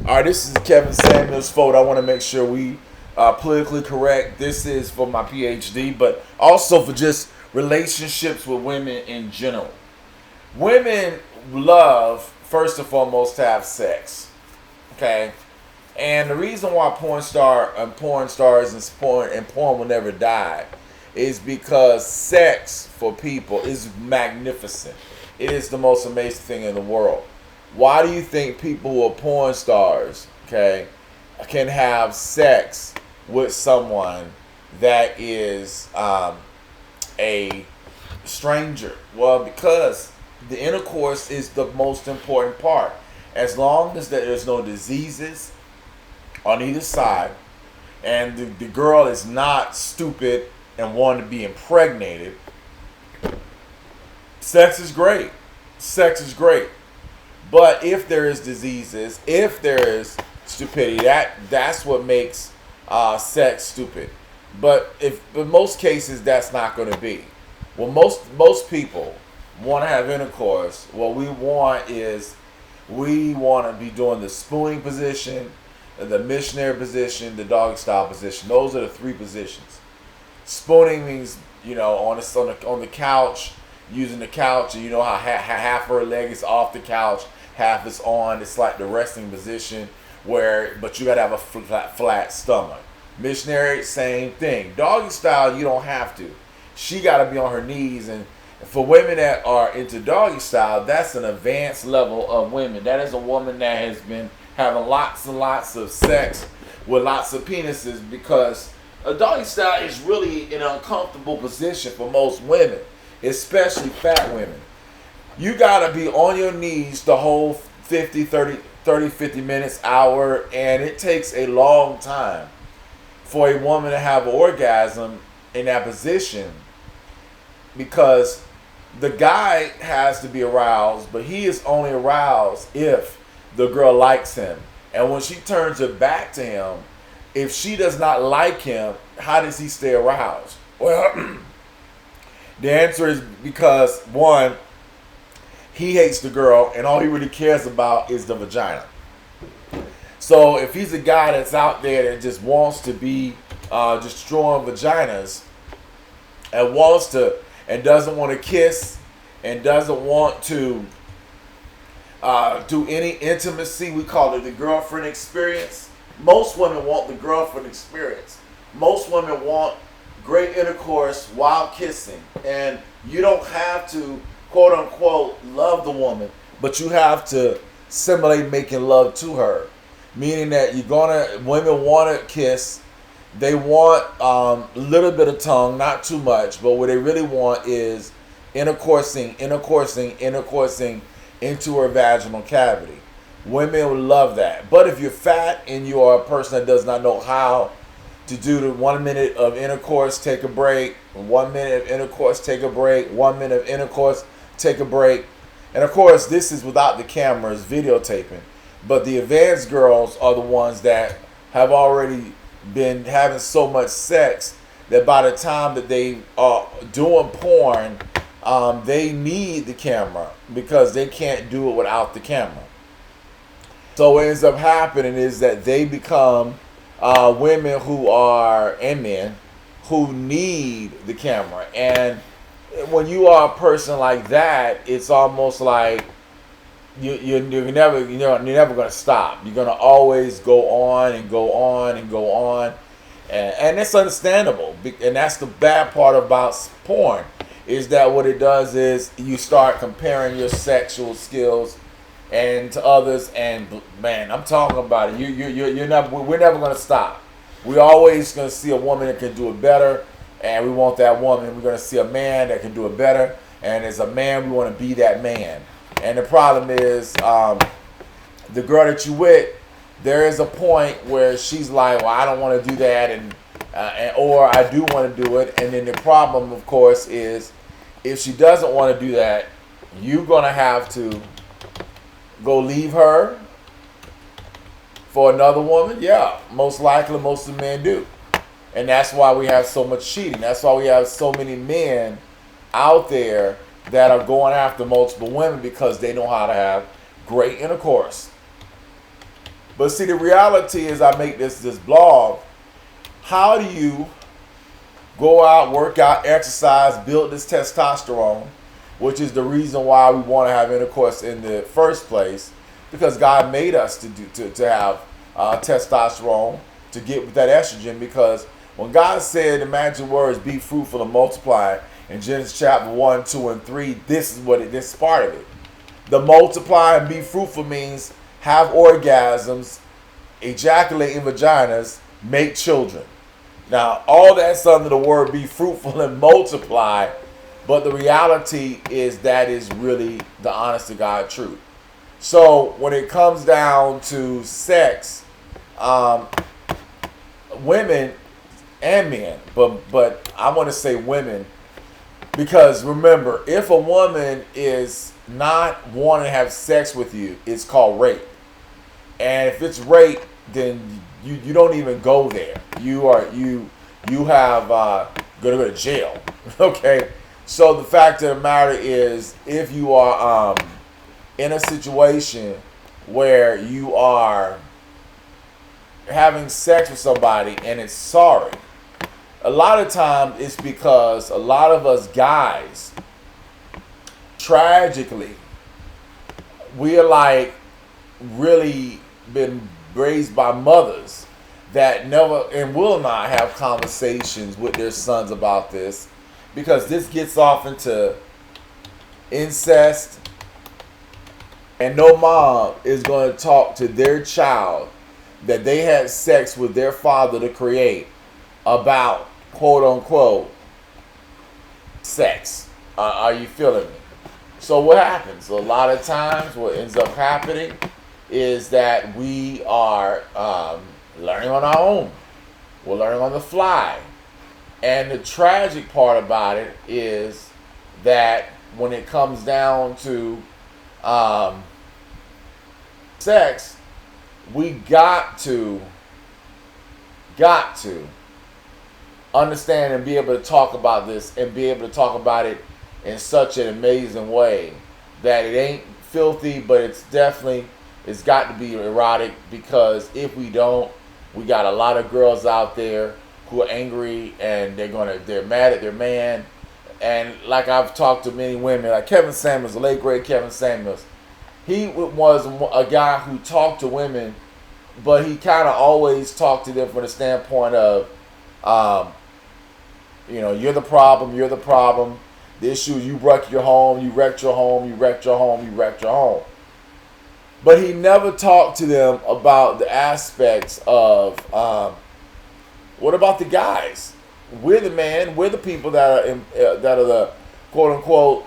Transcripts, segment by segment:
All right, this is Kevin Samuels' fault. I want to make sure we are politically correct. This is for my PhD, but also for just relationships with women in general. Women love, first and foremost, to have sex. Okay? And the reason why porn stars and porn will never die is because sex for people is magnificent. It is the most amazing thing in the world. Why do you think people who are porn stars, okay, can have sex with someone that is a stranger? Well, because the intercourse is the most important part. As long as there's no diseases on either side, and the girl is not stupid and wanting to be impregnated, sex is great. Sex is great. But if there is diseases, if there is stupidity, that's what makes sex stupid. But in most cases, that's not going to be. Well, most people want to have intercourse. What we want is we want to be doing the spooning position, the missionary position, the doggy style position. Those are the three positions. Spooning means, on the couch, using the couch, and you know how half her leg is off the couch, half is on. It's like the resting position but you gotta have a flat stomach. Missionary, same thing. Doggy style, you don't have to. She gotta be on her knees, and for women that are into doggy style, that's an advanced level of women. That is a woman that has been having lots and lots of sex with lots of penises, because a doggy style is really an uncomfortable position for most women, especially fat women. You gotta be on your knees the whole 50 minutes, hour, and it takes a long time for a woman to have an orgasm in that position, because the guy has to be aroused, but he is only aroused if the girl likes him. And when she turns her back to him, if she does not like him, how does he stay aroused? Well, the answer is because, one, he hates the girl, and all he really cares about is the vagina. So if he's a guy that's out there that just wants to be destroying vaginas and doesn't want to kiss and doesn't want to do any intimacy, we call it the girlfriend experience. Most women want the girlfriend experience. Most women want great intercourse while kissing, and you don't have to quote unquote love the woman, but you have to simulate making love to her, meaning that women want to kiss. They want a little bit of tongue, not too much, but what they really want is intercoursing into her vaginal cavity. Women will love that. But if you're fat and you are a person that does not know how to do the 1 minute of intercourse, take a break, 1 minute of intercourse, take a break, 1 minute of intercourse, take a break. And of course, this is without the cameras videotaping. But the advanced girls are the ones that have already been having so much sex that by the time that they are doing porn, they need the camera because they can't do it without the camera. So what ends up happening is that they become women and men who need the camera. And when you are a person like that, it's almost like you're never going to stop. You're going to always go on and go on and go on. And it's understandable. And that's the bad part about porn, is that what it does is you start comparing your sexual skills and to others, and man, I'm talking about it. We're never gonna stop. We're always gonna see a woman that can do it better, and we want that woman. We're gonna see a man that can do it better, and as a man, we want to be that man. And the problem is, the girl that you with, there is a point where she's like, well, I don't want to do that, or I do want to do it. And then the problem, of course, is if she doesn't want to do that, you're gonna have to go leave her for another woman. Yeah, most likely most of the men do. And that's why we have so much cheating. That's why we have so many men out there that are going after multiple women, because they know how to have great intercourse. But see, the reality is, I make this blog. How do you go out, work out, exercise, build this testosterone, which is the reason why we want to have intercourse in the first place, because God made us to have testosterone, to get with that estrogen. Because when God said the magic words, be fruitful and multiply, in Genesis chapter 1, 2, and 3, this is part of it. The multiply and be fruitful means have orgasms, ejaculate in vaginas, make children. Now, all that's under the word be fruitful and multiply, but the reality is that is really the honest to God truth. So when it comes down to sex, women and men, but I want to say women, because remember, if a woman is not wanting to have sex with you, it's called rape. And if it's rape, then you don't even go there. You have gonna go to jail. Okay. So the fact of the matter is, if you are in a situation where you are having sex with somebody and it's sorry, a lot of times it's because a lot of us guys, tragically, we are like really been raised by mothers that never and will not have conversations with their sons about this, because this gets off into incest, and no mom is going to talk to their child that they had sex with their father to create about quote unquote sex. Are you feeling me? So what happens? A lot of times what ends up happening is that we are learning on our own. We're learning on the fly. And the tragic part about it is that when it comes down to sex, we got to understand and be able to talk about this, and be able to talk about it in such an amazing way that it ain't filthy, but it's got to be erotic. Because if we don't, we got a lot of girls out there who are angry, and they're mad at their man. And like I've talked to many women, like Kevin Samuels, the late great Kevin Samuels, he was a guy who talked to women, but he kind of always talked to them from the standpoint of, you're the problem, you're the problem. The issue is you wrecked your home, you wrecked your home, you wrecked your home, you wrecked your home. But he never talked to them about the aspects of, what about the guys? We're the man, we're the people that are the quote unquote,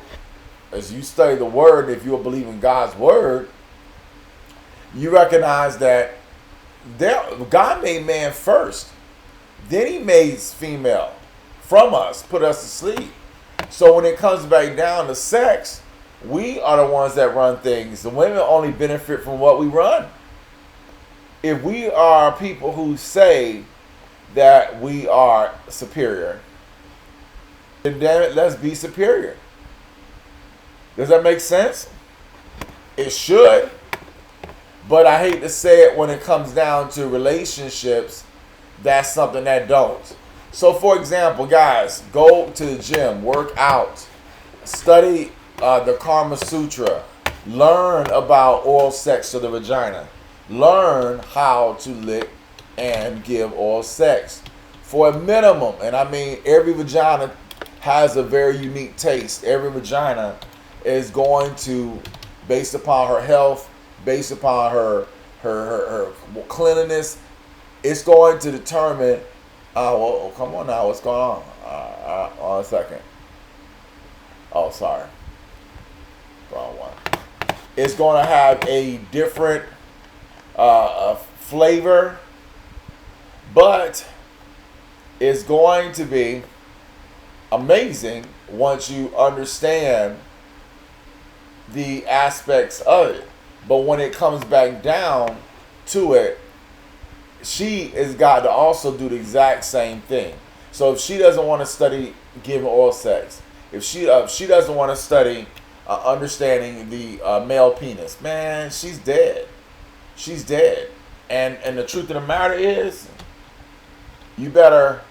as you study the word, if you believe in God's word, you recognize that God made man first. Then he made female from us, put us to sleep. So when it comes back down to sex, we are the ones that run things. The women only benefit from what we run. If we are people who say that we are superior, then damn it, let's be superior. Does that make sense? It should. But I hate to say it, when it comes down to relationships, that's something that don't. So for example, guys, go to the gym, work out, study the Kama Sutra, learn about oral sex to the vagina, learn how to lick and give oral sex for a minimum. And I mean, every vagina has a very unique taste. Every vagina is going to, based upon her health, based upon her cleanliness, it's going to determine. Well, come on now, what's going on? On a second. Oh, sorry. Wrong one. It's going to have a different flavor, but it's going to be amazing once you understand the aspects of it. But when it comes back down to it, she has got to also do the exact same thing. So if she doesn't want to study giving oral sex, if she doesn't want to study understanding the male penis, man, she's dead. She's dead. And the truth of the matter is, you better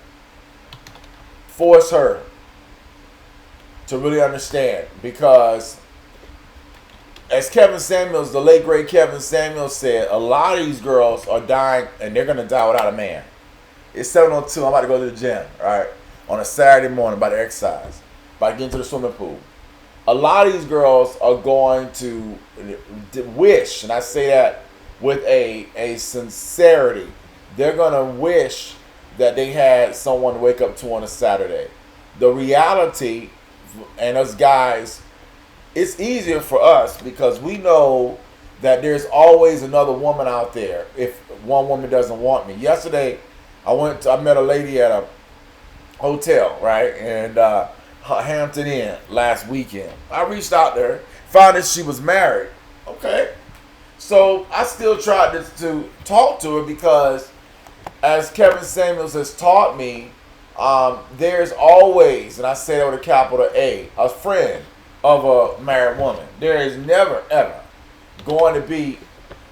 force her to really understand, because as Kevin Samuels, the late great Kevin Samuels said, a lot of these girls are dying and they're gonna die without a man. It's 7:02. I'm about to go to the gym, right? On a Saturday morning, about to exercise, about to get into the swimming pool. A lot of these girls are going to wish, and I say that with a sincerity, they're gonna wish that they had someone to wake up to on a Saturday. The reality, and us guys, it's easier for us because we know that there's always another woman out there if one woman doesn't want me. Yesterday, I met a lady at a hotel, right? And Hampton Inn last weekend. I reached out to her, found that she was married. Okay. So I still tried to talk to her because, as Kevin Samuels has taught me, there's always, and I say that with a capital A friend of a married woman. There is never, ever going to be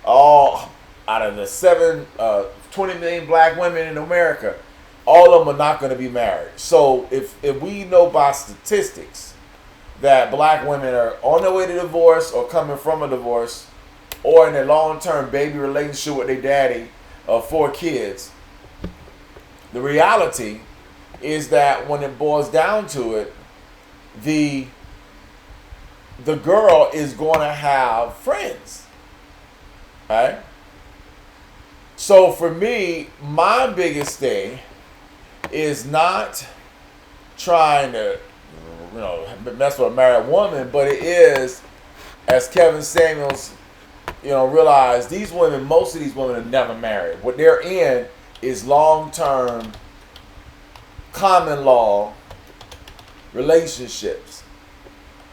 all out of the 20 million black women in America, all of them are not going to be married. So if we know by statistics that black women are on their way to divorce or coming from a divorce or in a long-term baby relationship with their daddy of 4 kids, the reality is that when it boils down to it, the girl is going to have friends, right? So for me, my biggest thing is not trying to, mess with a married woman, but it is, as Kevin Samuels, realized, these women, most of these women are never married. What they're in is long-term common law relationships.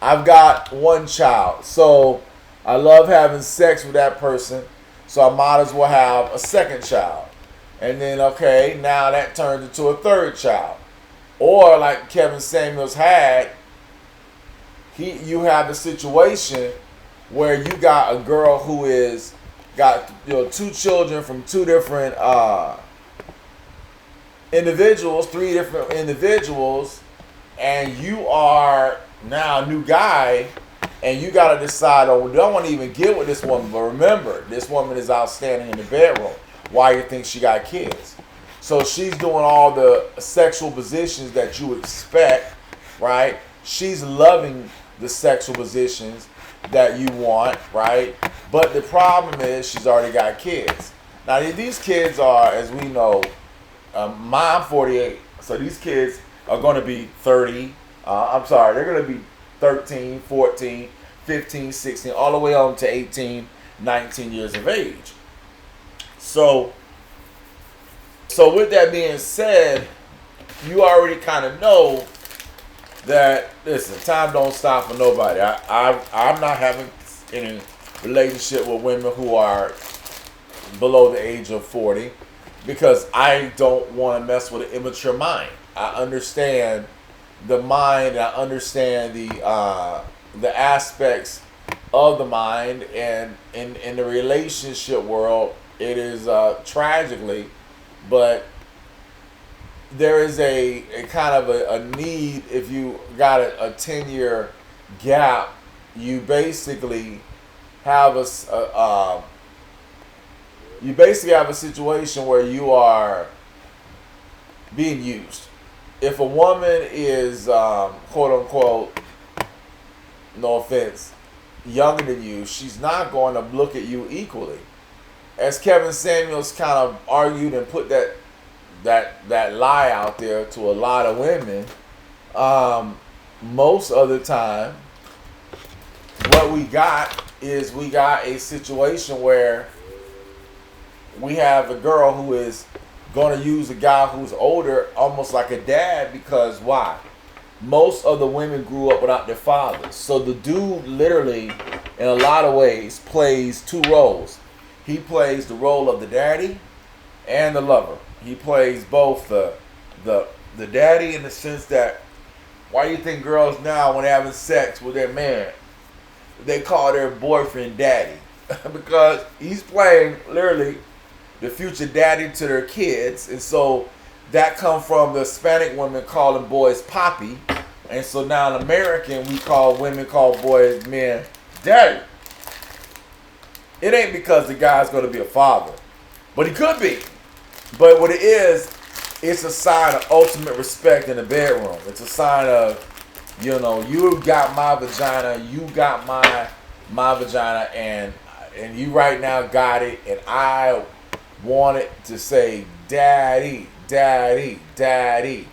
I've got 1 child, so I love having sex with that person, so I might as well have a 2nd child. And then, okay, now that turns into a 3rd child. Or like Kevin Samuels had, you have a situation where you got a girl who is got 2 children from 2 different individuals, 3 different individuals, and you are now a new guy, and you got to decide, don't want to even get with this woman, but remember, this woman is outstanding in the bedroom. Why you think she got kids? So she's doing all the sexual positions that you expect, right? She's loving the sexual positions that you want, right? But the problem is she's already got kids. Now these kids are, as we know, I'm 48, so these kids are going to be 30. They're going to be 13, 14, 15, 16, all the way on to 18, 19 years of age. So with that being said, you already kind of know that, listen, time don't stop for nobody. I'm not having any relationship with women who are below the age of 40 because I don't want to mess with an immature mind. I understand the mind. I understand the aspects of the mind, and in the relationship world, it is tragically, but there is a kind of a need. If you got a 10-year gap, you basically have a situation where you are being used. If a woman is quote unquote, no offense, younger than you, she's not going to look at you equally. As Kevin Samuels kind of argued and put that lie out there to a lot of women, most of the time, what we got is we got a situation where we have a girl who is going to use a guy who's older almost like a dad, because why? Most of the women grew up without their fathers. So the dude literally, in a lot of ways, plays 2 roles. He plays the role of the daddy and the lover. He plays both the daddy in the sense that, why do you think girls now, when they're having sex with their man, they call their boyfriend daddy? Because he's playing literally the future daddy to their kids. And so that come from the Hispanic women calling boys papi. And so now in American, women call boys, men, daddy. It ain't because the guy's going to be a father, but he could be. But what it is, it's a sign of ultimate respect in the bedroom. It's a sign of, you got my vagina, you got my vagina, and you right now got it, and I wanted to say, daddy, daddy, daddy.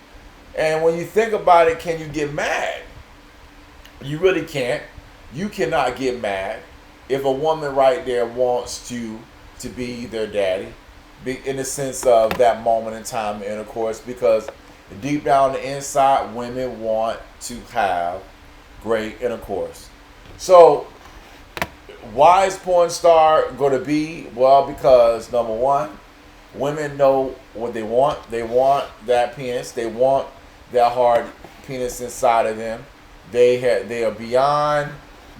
And when you think about it, can you get mad? You really can't. You cannot get mad if a woman right there wants you to be their daddy, in the sense of that moment in time of intercourse, because deep down the inside, women want to have great intercourse. So why is porn star going to be? Well, because number one, women know what they want. They want that penis. They want that hard penis inside of them. They are beyond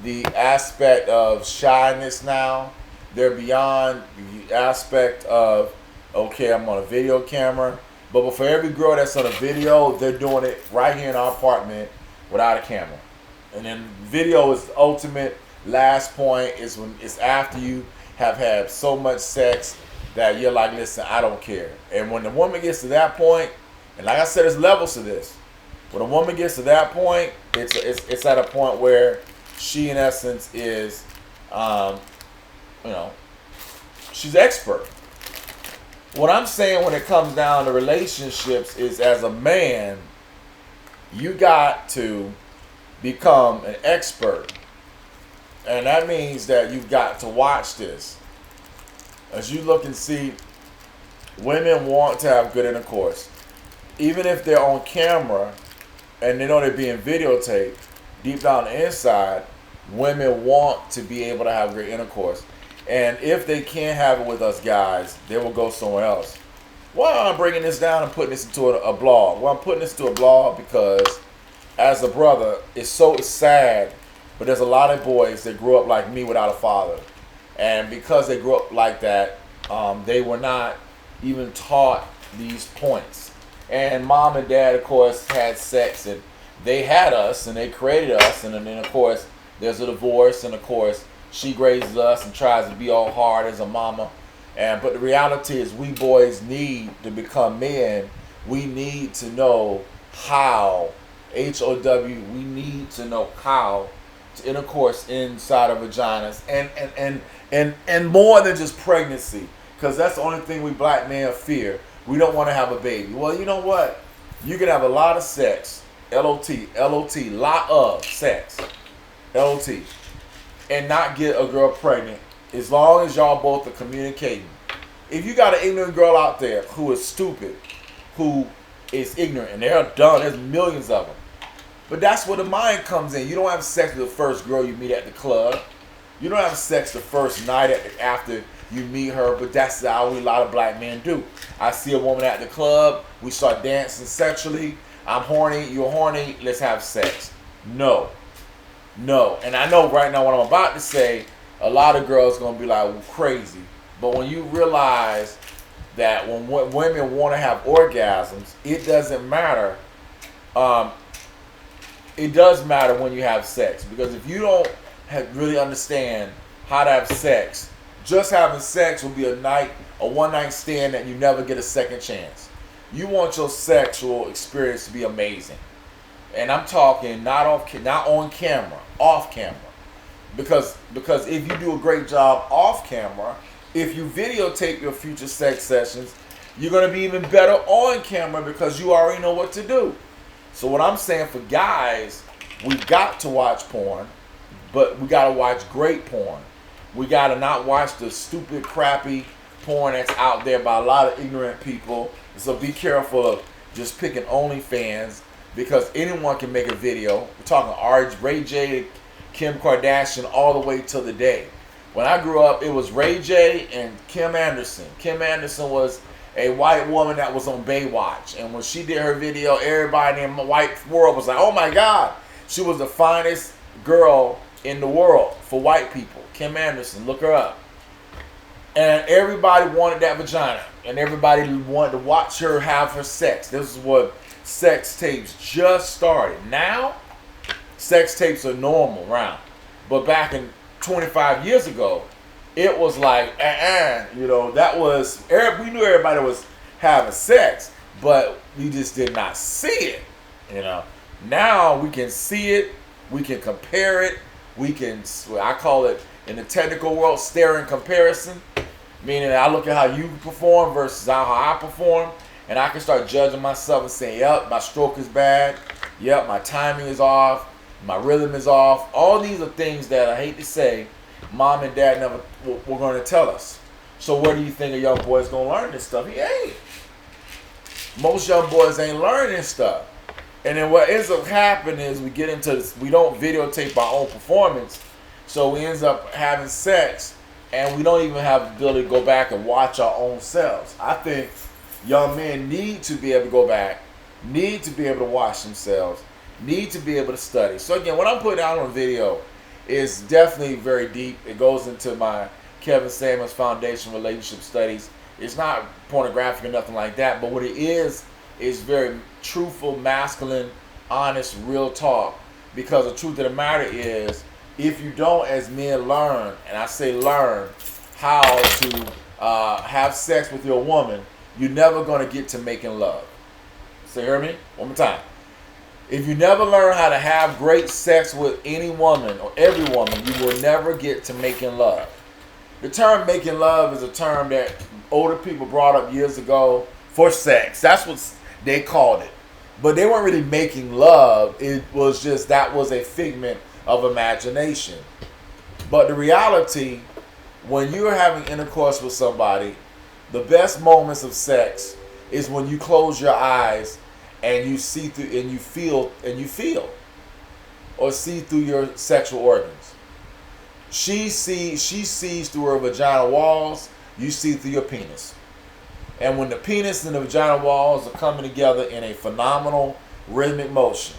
the aspect of shyness now. They're beyond the aspect of, okay, I'm on a video camera. But for every girl that's on a video, they're doing it right here in our apartment without a camera. And then video is the ultimate last point, is when it's after you have had so much sex that you're like, listen, I don't care. And when the woman gets to that point, and like I said, there's levels to this. When a woman gets to that point, it's at a point where she, in essence, is, she's expert. What I'm saying when it comes down to relationships is, as a man, you got to become an expert. And that means that you've got to watch this. As you look and see, women want to have good intercourse. Even if they're on camera and they know they're being videotaped, deep down the inside, women want to be able to have great intercourse. And if they can't have it with us guys, they will go somewhere else. Why am I bringing this down and putting this into a blog? Well, I'm putting this into a blog because, as a brother, it's sad, but there's a lot of boys that grew up like me without a father. And because they grew up like that, they were not even taught these points. And mom and dad, of course, had sex, and they had us, and they created us, and then, of course, there's a divorce, and, of course, she raises us and tries to be all hard as a mama. But the reality is, we boys need to become men. We need to know how, H-O-W, we need to know how to intercourse inside of vaginas, and more than just pregnancy, because that's the only thing we black men fear. We don't want to have a baby. Well, you know what? You can have a lot of sex, L-O-T, lot of sex, L-O-T, and not get a girl pregnant, as long as y'all both are communicating. If you got an ignorant girl out there who is stupid, who is ignorant, and they're done, there's millions of them. But that's where the mind comes in. You don't have sex with the first girl you meet at the club. You don't have sex the first night after you meet her, but that's how a lot of black men do. I see a woman at the club, we start dancing sexually. I'm horny, you're horny, let's have sex. No. And I know right now what I'm about to say, a lot of girls going to be like, well, crazy. But when you realize that when women want to have orgasms, it doesn't matter. It does matter when you have sex, because if you don't really understand how to have sex, just having sex will be a one-night stand that you never get a second chance. You want your sexual experience to be amazing, and I'm talking not on camera, off camera, because if you do a great job off camera, if you videotape your future sex sessions, you're gonna be even better on camera because you already know what to do. So what I'm saying for guys, we got to watch porn, but we got to watch great porn. We got to not watch the stupid, crappy porn that's out there by a lot of ignorant people. So be careful of just picking OnlyFans, because anyone can make a video. We're talking Ray J, Kim Kardashian, all the way till the day. When I grew up, it was Ray J and Kim Anderson. Kim Anderson was a white woman that was on Baywatch. And when she did her video, everybody in the white world was like, oh my God. She was the finest girl in the world for white people. Kim Anderson, look her up. And everybody wanted that vagina. And everybody wanted to watch her have her sex. This is what sex tapes just started. Now, sex tapes are normal around. But back in 25 years ago, it was like, that was, we knew everybody was having sex, but we just did not see it, Now we can see it, we can compare it, I call it, in the technical world, staring comparison, meaning I look at how you perform versus how I perform, and I can start judging myself and saying, yep, my stroke is bad, yep, my timing is off, my rhythm is off. All these are things that I hate to say, mom and dad never were going to tell us. So where do you think a young boy's going to learn this stuff? He ain't. Most young boys ain't learning this stuff. And then what ends up happening is we get into this, we don't videotape our own performance, so we ends up having sex, and we don't even have the ability to go back and watch our own selves. I think young men need to be able to go back, need to be able to watch themselves, need to be able to study. So again, what I'm putting out on video is definitely very deep. It goes into my Kevin Samuels Foundation Relationship Studies. It's not pornographic or nothing like that, but what it is very truthful, masculine, honest, real talk. Because the truth of the matter is, if you don't, as men, learn, and I say learn, how to have sex with your woman, you're never going to get to making love. So hear me? One more time. If you never learn how to have great sex with any woman or every woman, you will never get to making love. The term making love is a term that older people brought up years ago for sex. That's what they called it. But they weren't really making love. It was just, that was a figment of imagination. But the reality, when you're having intercourse with somebody, the best moments of sex is when you close your eyes and you see through and you feel or see through your sexual organs. She sees through her vagina walls, you see through your penis. And when the penis and the vagina walls are coming together in a phenomenal rhythmic motion,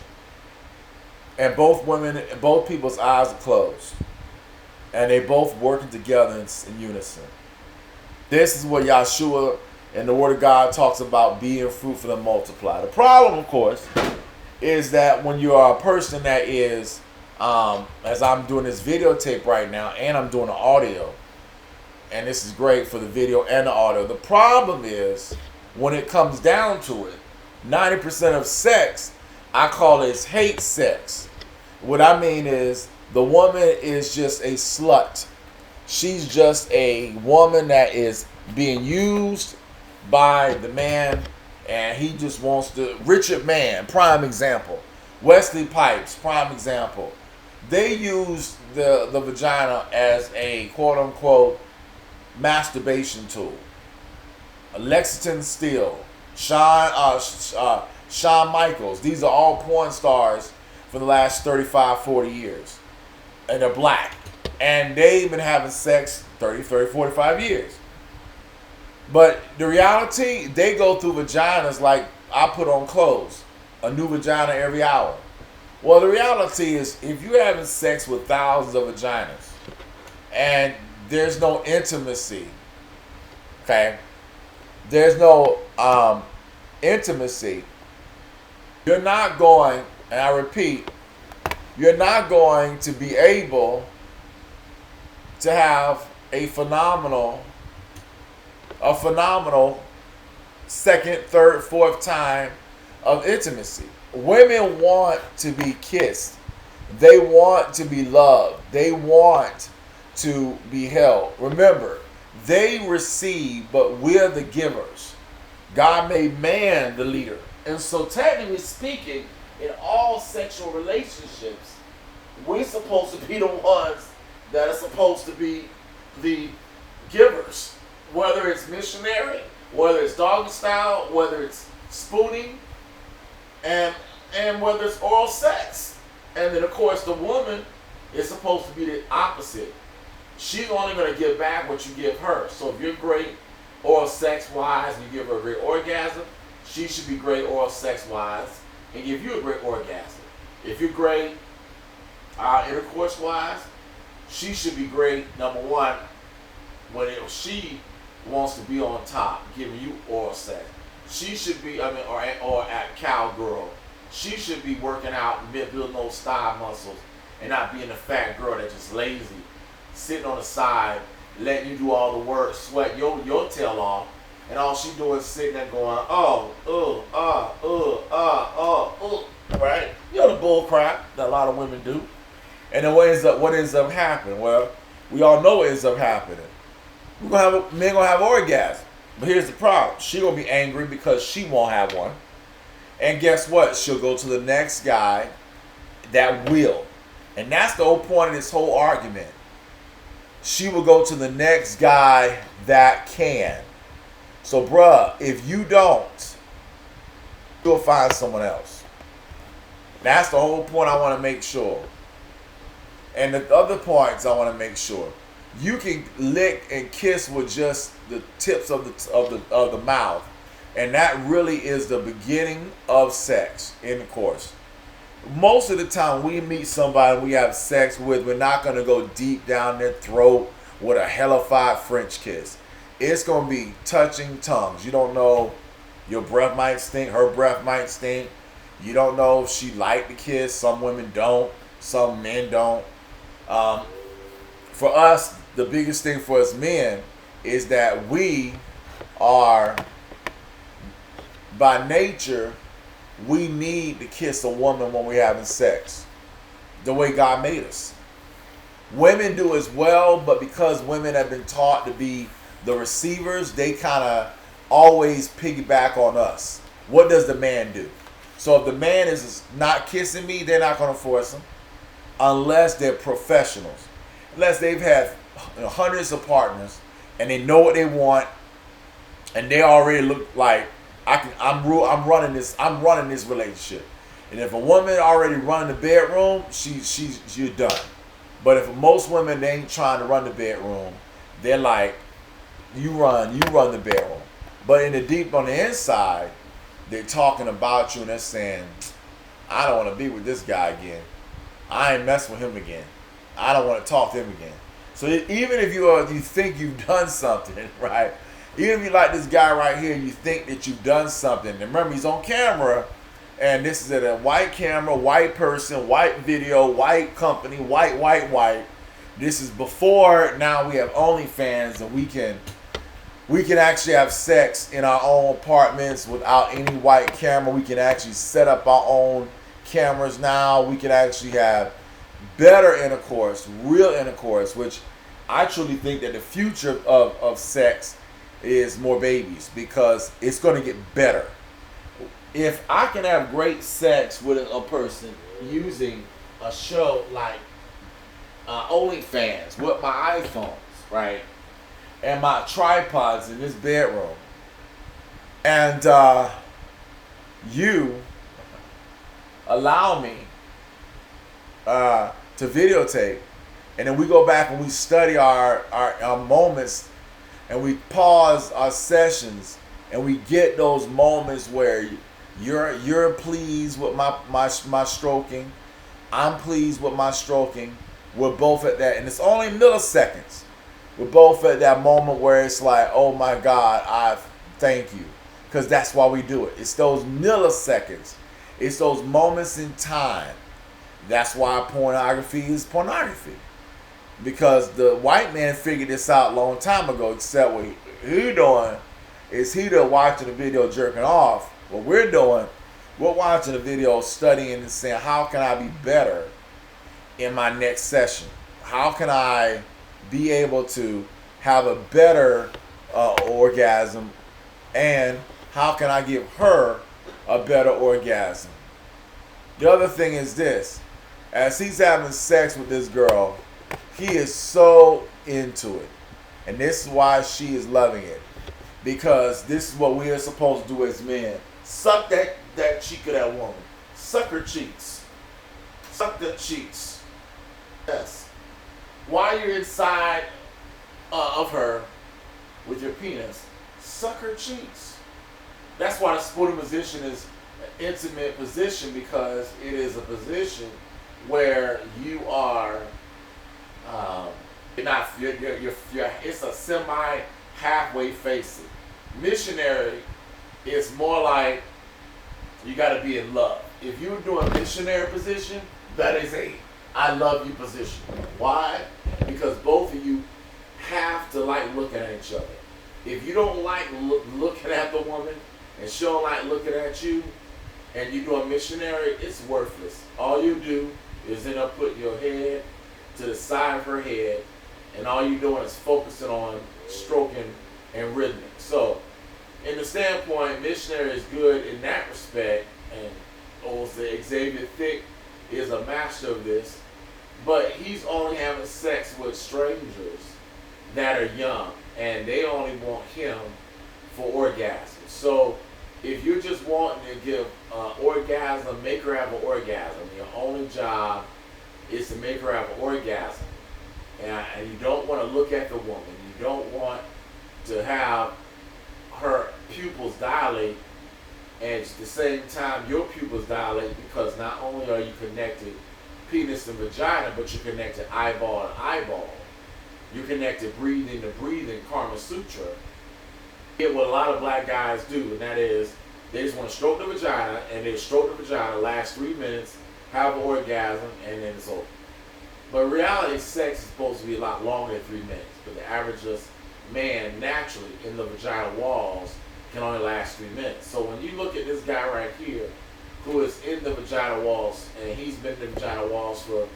and both people's eyes are closed, and they both working together in unison. This is what Yahshua and the Word of God talks about, being fruitful and multiply. The problem, of course, is that when you are a person that is, as I'm doing this videotape right now, and I'm doing the audio, and this is great for the video and the audio. The problem is, when it comes down to it, 90% of sex, I call it hate sex. What I mean is, the woman is just a slut. She's just a woman that is being used by the man, and he just wants to. Richard Mann, prime example. Wesley Pipes, prime example. They use the vagina as a quote-unquote masturbation tool. Lexington Steele, Shawn Michaels, these are all porn stars for the last 35, 40 years. And they're black. And they've been having sex 30, 45 years. But the reality, they go through vaginas like I put on clothes. A new vagina every hour. Well, the reality is, if you're having sex with thousands of vaginas and there's no intimacy, okay? There's no intimacy. You're not going, and I repeat, you're not going to be able to have a phenomenal second, third, fourth time of intimacy. Women want to be kissed. They want to be loved. They want to be held. Remember, they receive, but we're the givers. God made man the leader. And so technically speaking, in all sexual relationships, we're supposed to be the ones that are supposed to be the givers. Whether it's missionary, whether it's doggy style, whether it's spooning, and whether it's oral sex. And then of course the woman is supposed to be the opposite. She's only going to give back what you give her. So if you're great oral sex wise and you give her a great orgasm, she should be great oral sex wise and give you a great orgasm. If you're great intercourse wise, she should be great, number one, she wants to be on top, giving you oral sex. She should be, or at cowgirl, she should be working out and building those thigh muscles, and not being a fat girl that's just lazy, sitting on the side, letting you do all the work, sweat your tail off, and all she doing is sitting there going, right? You know the bull crap that a lot of women do. And then what ends up happening? Well, we all know what ends up happening. Men gonna have orgasm. But here's the problem. She gonna be angry because she won't have one. And guess what? She'll go to the next guy that will. And that's the whole point of this whole argument. She will go to the next guy that can. So, bruh, if you don't, you'll find someone else. That's the whole point I want to make sure. And the other points I want to make sure. You can lick and kiss with just the tips of the mouth. And that really is the beginning of sex, intercourse. Most of the time we meet somebody we have sex with, we're not going to go deep down their throat with a hellified French kiss. It's going to be touching tongues. You don't know, your breath might stink, her breath might stink. You don't know if she liked the kiss. Some women don't, some men don't. For us, the biggest thing for us men is that we are, by nature, we need to kiss a woman when we're having sex, the way God made us. Women do as well, but because women have been taught to be the receivers, they kind of always piggyback on us. What does the man do? So if the man is not kissing me, they're not going to force him unless they're professionals. Unless they've had hundreds of partners and they know what they want and they already look like I'm running this relationship. And if a woman already running the bedroom, you're done. But if most women, they ain't trying to run the bedroom, they're like, you run the bedroom. But in the deep on the inside, they're talking about you and they're saying, I don't want to be with this guy again. I ain't messing with him again. I don't want to talk to him again. So even if you think you've done something, right? Even if you like this guy right here, you think that you've done something. And remember, he's on camera, and this is at a white camera, white person, white video, white company, white. This is before now we have OnlyFans, and we can actually have sex in our own apartments without any white camera. We can actually set up our own cameras now. We can actually have better intercourse, real intercourse, which I truly think that the future of sex is more babies, because it's going to get better. If I can have great sex with a person using a show like OnlyFans with my iPhones, right, and my tripods in this bedroom, and you allow me to videotape, and then we go back and we study our moments, and we pause our sessions, and we get those moments where you're pleased with my stroking, I'm pleased with my stroking. We're both at that, and it's only milliseconds. We're both at that moment where it's like, oh my God, I thank you, because that's why we do it. It's those milliseconds. It's those moments in time. That's why pornography is pornography. Because the white man figured this out a long time ago, except what he doing is he watching the video jerking off. What we're doing, we're watching the video, studying and saying, how can I be better in my next session? How can I be able to have a better orgasm? And how can I give her a better orgasm? The other thing is this. As he's having sex with this girl, he is so into it. And this is why she is loving it. Because this is what we are supposed to do as men. Suck that cheek of that woman. Suck her cheeks. Suck the cheeks. Yes. While you're inside of her with your penis, suck her cheeks. That's why the sporting position is an intimate position, because it is a position where you are You're not. It's a semi halfway facing. Missionary is more like you got to be in love. If you're doing missionary position, that is a I love you position. Why? Because both of you have to like looking at each other. If you don't like looking at the woman and she don't like looking at you, and you do a missionary, it's worthless. All you do is end up putting your head to the side of her head, and all you're doing is focusing on stroking and rhythmic. So, in the standpoint, missionary is good in that respect, and Xavier Thick is a master of this, but he's only having sex with strangers that are young, and they only want him for orgasm. So, if you're just wanting to give orgasm, make her have an orgasm. Your only job is to make her have an orgasm. And you don't want to look at the woman. You don't want to have her pupils dilate, and at the same time your pupils dilate, because not only are you connected penis and vagina, but you're connected eyeball to eyeball. You're connected breathing to breathing, Karma Sutra. Get what a lot of black guys do, and that is they just want to stroke the vagina, and they stroke the vagina, last 3 minutes, have an orgasm, and then it's over. But in reality, sex is supposed to be a lot longer than 3 minutes. But the average man naturally in the vagina walls can only last 3 minutes. So when you look at this guy right here, who is in the vagina walls, and he's been in the vagina walls for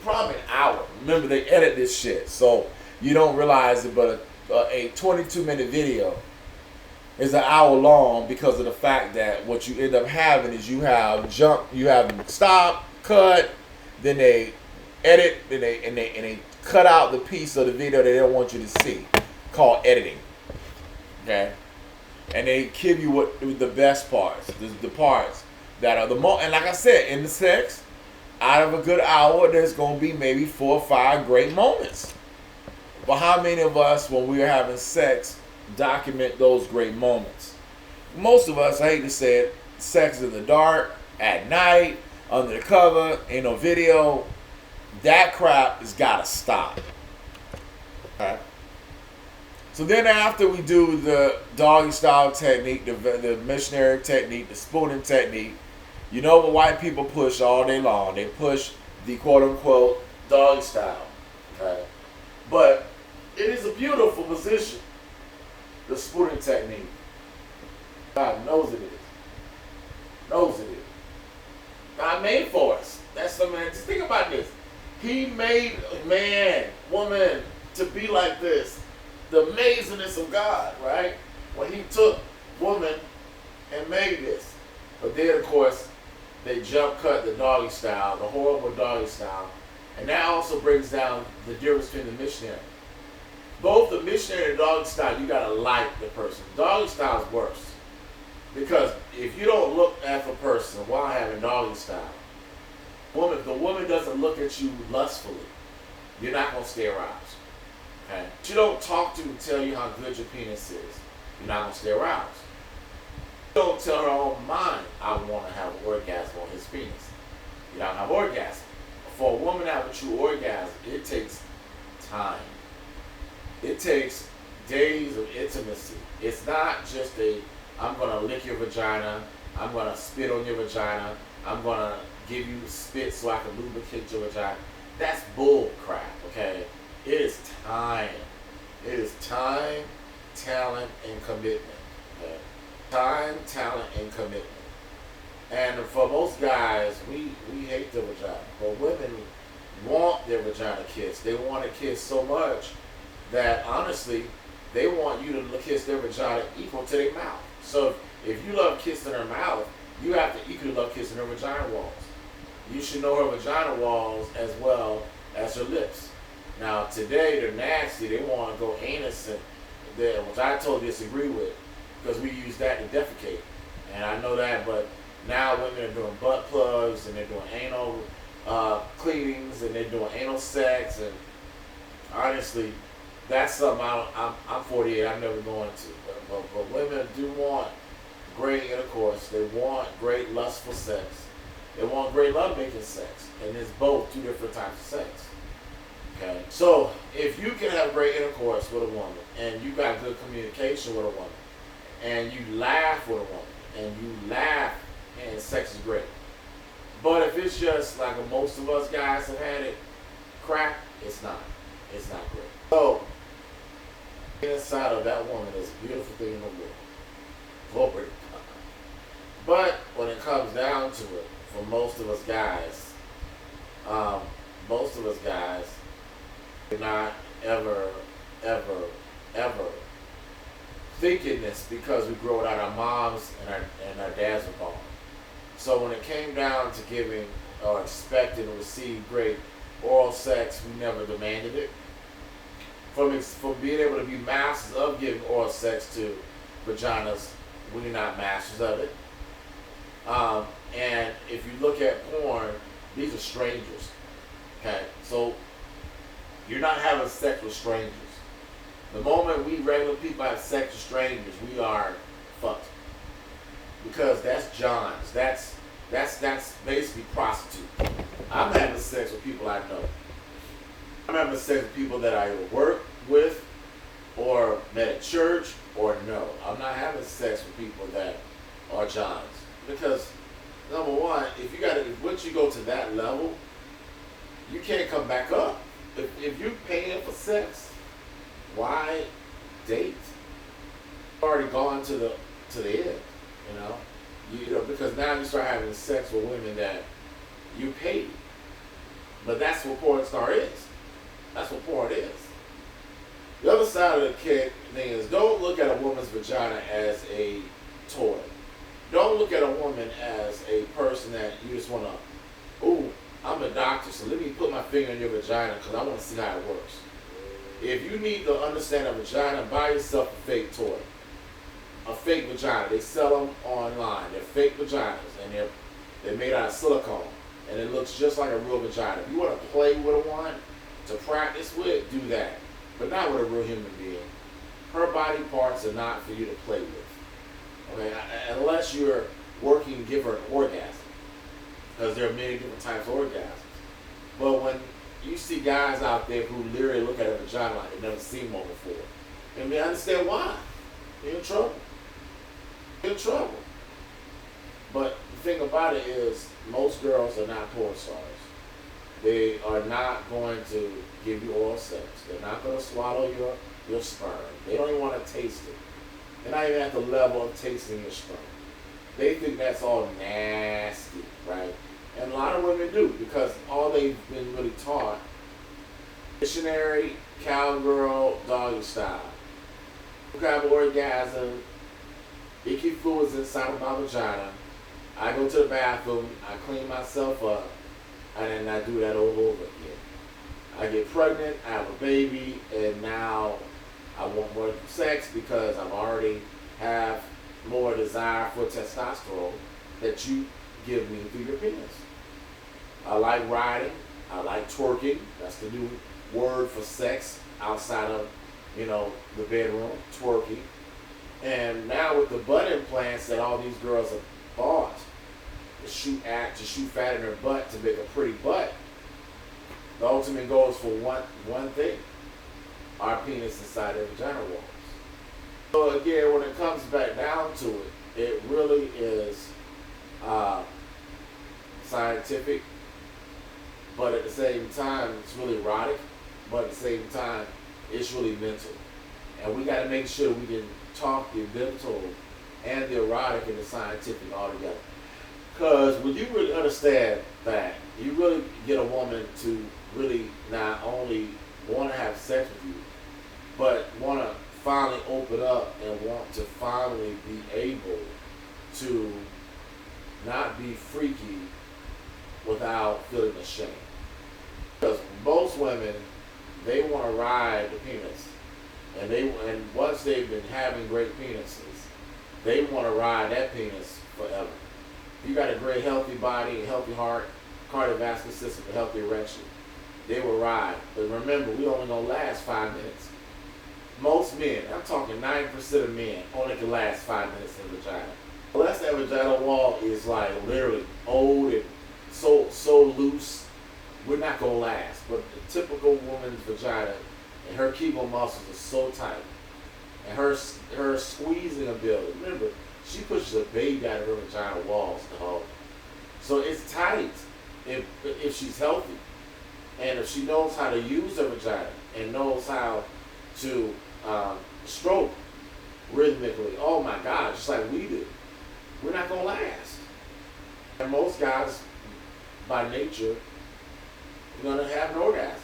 probably an hour. Remember, they edit this shit, so you don't realize it, but a 22-minute video is an hour long because of the fact that what you end up having is you have stop, cut, then they edit, then they cut out the piece of the video they don't want you to see, called editing. Okay, and they give you what the best parts, the parts that are the most. And like I said, in the sex, out of a good hour, there's gonna be maybe 4 or 5 great moments. But how many of us, when we are having sex, document those great moments? Most of us, I hate to say it, sex in the dark, at night, under the cover, ain't no video. That crap has got to stop. Okay. So then after we do the doggy style technique, the missionary technique, the spooning technique, you know what white people push all day long? They push the quote-unquote doggy style. Okay. But it is a beautiful position, the spooning technique. God knows it is. Knows it is. God made for us. That's the man. Just think about this. He made man, woman to be like this. The amazingness of God, right? When he took woman and made this. But then, of course, they jump cut the doggy style, the horrible doggy style. And that also brings down the difference between the missionary. Both the missionary and the doggy style, you gotta like the person. Doggy style is worse. Because if you don't look at the person while having doggy style, if the woman doesn't look at you lustfully, you're not gonna stay aroused. Okay? If you don't talk to and tell you how good your penis is, you're not gonna stay aroused. You don't tell her own mind, I wanna have an orgasm on his penis. You're not gonna have orgasm. For a woman to have a true orgasm, it takes time. It takes days of intimacy. It's not just I'm gonna lick your vagina, I'm gonna spit on your vagina, I'm gonna give you spit so I can lubricate your vagina. That's bull crap, okay? It is time. It is time, talent, and commitment. Okay? Time, talent, and commitment. And for most guys, we hate the vagina. But women want their vagina kissed. They want it kissed so much that, honestly, they want you to kiss their vagina equal to their mouth. So if you love kissing her mouth, you have to equally love kissing her vagina walls. You should know her vagina walls as well as her lips. Now, today, they're nasty. They want to go anus, which I totally disagree with, because we use that to defecate. And I know that, but now women are doing butt plugs, and they're doing anal cleanings, and they're doing anal sex, and honestly, that's something I'm 48, I'm never going to. But women do want great intercourse. They want great lustful sex. They want great lovemaking sex. And it's both 2 different types of sex. Okay? So, if you can have great intercourse with a woman, and you got good communication with a woman, and you laugh with a woman, and you laugh, and sex is great. But if it's just like most of us guys have had it, crap, it's not. It's not great. So, inside of that woman is a beautiful thing in the world. Glory to God. But when it comes down to it, for most of us guys, we're not ever thinking this because we grew it out our moms and our dads were gone. So when it came down to giving or expecting to receive great oral sex, we never demanded it. From being able to be masters of giving oral sex to vaginas, we're not masters of it. And if you look at porn, these are strangers. Okay, so you're not having sex with strangers. The moment we regular people have sex with strangers, we are fucked. Because that's John's. That's basically prostitute. I'm having sex with people I know. I'm having sex with people that I work with, or met at church, or no. I'm not having sex with people that are Johns. Because number one, once you go to that level, you can't come back up. If you're paying for sex, why date? You've already gone to the end, you know, because now you start having sex with women that you paid. But that's what porn star is. That's what porn is. The other side of the thing is, don't look at a woman's vagina as a toy. Don't look at a woman as a person that you just want to, ooh, I'm a doctor, so let me put my finger in your vagina because I want to see how it works. If you need to understand a vagina, buy yourself a fake toy. A fake vagina. They sell them online. They're fake vaginas, and they're made out of silicone, and it looks just like a real vagina. If you want to play with one to practice with, do that. But not with a real human being. Her body parts are not for you to play with. Okay, unless you're working to give her an orgasm, because there are many different types of orgasms. But when you see guys out there who literally look at a vagina like they've never seen one before, and they understand why, you're in trouble. You're in trouble. But the thing about it is, most girls are not porn stars. They are not going to give you oral sex. They're not going to swallow your sperm. They don't even want to taste it. They're not even at the level of tasting your sperm. They think that's all nasty, right? And a lot of women do, because all they've been really taught, missionary, cowgirl, doggy style. You have an orgasm, icky fluids inside of my vagina. I go to the bathroom, I clean myself up, and then I do that all over again. I get pregnant, I have a baby, and now I want more sex because I've already have more desire for testosterone that you give me through your penis. I like riding, I like twerking. That's the new word for sex outside of, the bedroom, twerking. And now with the butt implants that all these girls have bought, to shoot fat in their butt to make a pretty butt, the ultimate goal is for one thing: our penis inside their vagina walls. So again, when it comes back down to it, it really is scientific, but at the same time, it's really erotic, but at the same time, it's really mental. And we got to make sure we can talk the mental and the erotic and the scientific all together. Because when you really understand that, you really get a woman to really not only want to have sex with you, but want to finally open up and want to finally be able to not be freaky without feeling ashamed. Because most women, they want to ride the penis, and once they've been having great penises, they want to ride that penis forever. You got a great healthy body, a healthy heart, cardiovascular system, a healthy erection, they will ride. But remember, we only gonna last 5 minutes. Most men, I'm talking 90% of men, only can last 5 minutes in the vagina. Unless that vagina wall is like literally old and so loose, we're not gonna last. but the typical woman's vagina and her Kegel muscles are so tight, and her squeezing ability. Remember, she pushes a baby out of her vagina walls, dog. So it's tight if she's healthy, and if she knows how to use her vagina and knows how to stroke rhythmically. Oh my God, just like we do, we're not gonna last. And most guys, by nature, are gonna have an orgasm.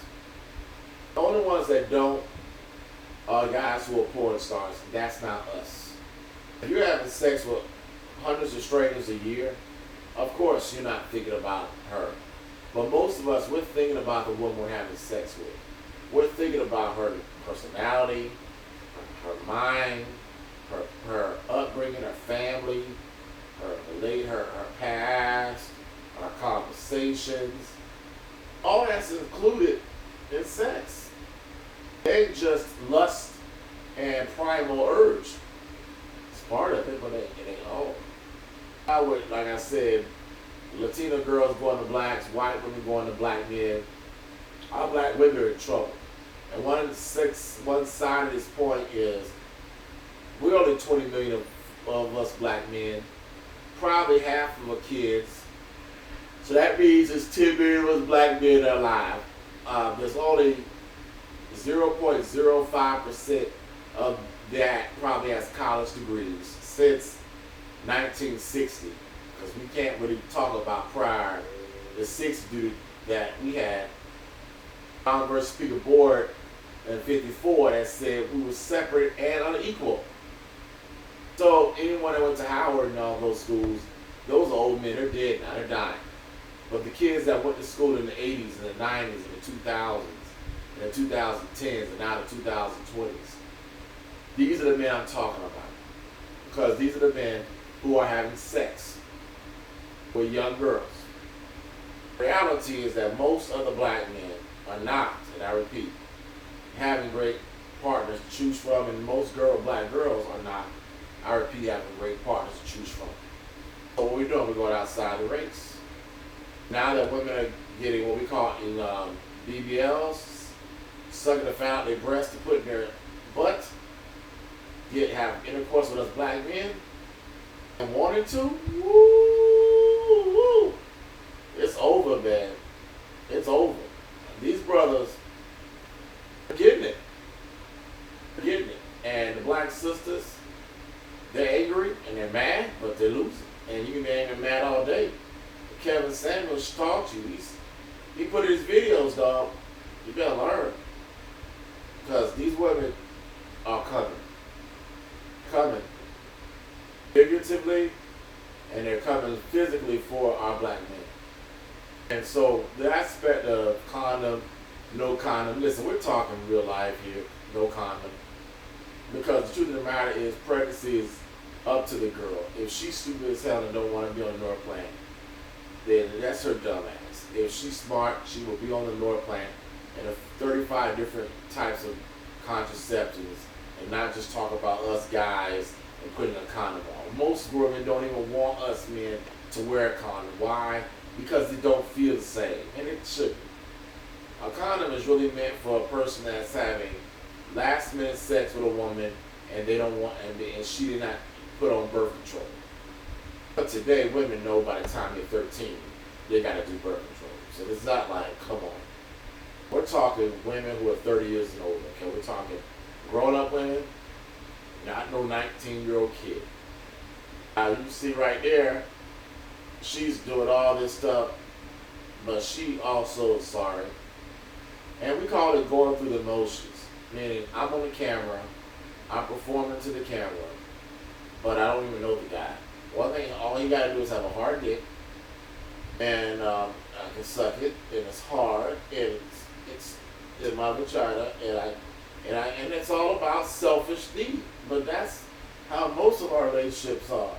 The only ones that don't are guys who are porn stars. That's not us. If you're having sex with hundreds of strangers a year, of course you're not thinking about her. But most of us, we're thinking about the woman we're having sex with. We're thinking about her personality, her mind, her upbringing, her family, her past, our conversations. All that's included in sex. It ain't just lust and primal urge. It's part of it, but it ain't all. I would, like I said, Latino girls going to blacks, white women going to black men. Our black women are in trouble. And one side of this point is we're only 20 million of us black men. Probably half of our kids. So that means there's 10 million of us black men that are alive. There's only 0.05% of that probably has college degrees since 1960. Because we can't really talk about prior the 60 that we had. Congress Speaker Board in 54 that said we were separate and unequal. So anyone that went to Howard and all those schools, those are old men, they're dead now, they're dying. But the kids that went to school in the 80s and the 90s and the 2000s and the 2010s and now the 2020s, these are the men I'm talking about. Because these are the men who are having sex with young girls. The reality is that most of the black men are not, and I repeat, having great partners to choose from, and most black girls are not, I repeat, having great partners to choose from. So what we're doing, we're going outside the race. Now that women are getting what we call BBLs, sucking the fat out their breasts to put in their butt, have intercourse with us black men, and wanted to, woo, it's over, man. It's over. These brothers are getting it. They're getting it. And the black sisters, they're angry and they're mad, but they're losing. And you can be angry and mad all day. Kevin Samuels taught you. He put in his videos, dog. You better learn. Because these women are coming. Coming. Figuratively, and they're coming physically for our black men. And so the aspect of condom, no condom, listen, we're talking real life here, no condom. Because the truth of the matter is pregnancy is up to the girl. If she's stupid as hell and don't want to be on the North Planet, then that's her dumb ass. If she's smart, she will be on the North Planet and 35 different types of contraceptives and not just talk about us guys and putting a condom on. Most women don't even want us men to wear a condom. Why? Because they don't feel the same, and it shouldn't. A condom is really meant for a person that's having last minute sex with a woman and they don't want, and she did not put on birth control. But today, women know by the time they're 13, they got to do birth control. So it's not like, come on. We're talking women who are 30 years and older. Okay, we're talking grown-up women, not no 19-year-old kid. Now you see right there, she's doing all this stuff, but she also is sorry. And we call it going through the motions. Meaning, I'm on the camera, I'm performing to the camera, but I don't even know the guy. One thing, all you gotta do is have a hard dick, and I can suck it, and it's hard, and it's in my vagina, and it's all about selfish need. But that's how most of our relationships are.